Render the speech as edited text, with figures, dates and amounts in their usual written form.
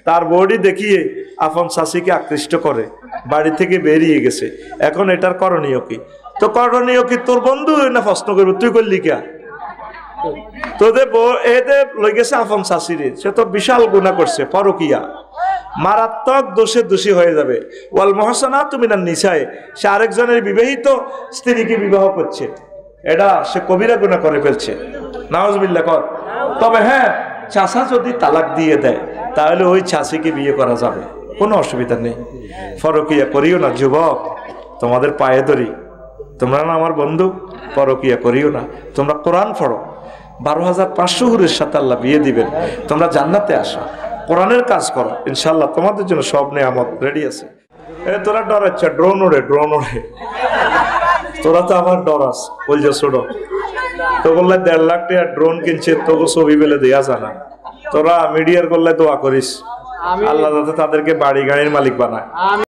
তার বডি দেখিয়ে আপন শাশিকে আকৃষ্ট করে, বাড়ি থেকে বেরিয়ে গেছে। এখন এটার করণীয় কি? তো করণীয় কি তোর বন্ধু না প্রশ্ন করবে তুই করলি কে? তোদের এদের লই গেছে আপন শাশিরে, সে তো বিশাল গুনাহ করছে, পরকিয়া, মারাত্মক দোষে দোষী হয়ে যাবে। ওয়াল মুহসানাতু মিনান নিসায়ে, সে আরেকজনের বিবাহিত স্ত্রীকে বিবাহ করছে, এটা সে কবিরা গুনাহ করে ফেলছে, নাউজুবিল্লাহ কর। তবে হ্যাঁ, চাচা যদি তালাক দিয়ে দেয় তাহলে ওই চাচিকে বিয়ে করা যাবে, কোনো অসুবিধা নেই। পরকিয়া করিও না যুবক, তোমাদের পায়ে ধরি, তোমরা না আমার বন্ধু, পরকিয়া করিও না। তোমরা কোরআন পড়ো, 12,500 হুরের সাথে আল্লাহ বিয়ে দিবেন। তোমরা জান্নাতে আসো, কোরআনের কাজ করো, ইনশাল্লাহ তোমাদের জন্য সব নেয়ামত রেডি আছে। তোরা ডরাচ্ছ, ড্রোন ওড়ে, ড্রোন ওড়ে, তোরা তো আমার ডরাস বলছ ছোট। তো বললে 1.5 লাখ টাকা ড্রোন কিনছে, তোকে ছবি পেলে দেয়া জানা। তোরা মিডিয়ার করলে দোয়া করিস আল্লাহ যাতে তাদেরকে বাড়ি গাড়ির মালিক বানায়।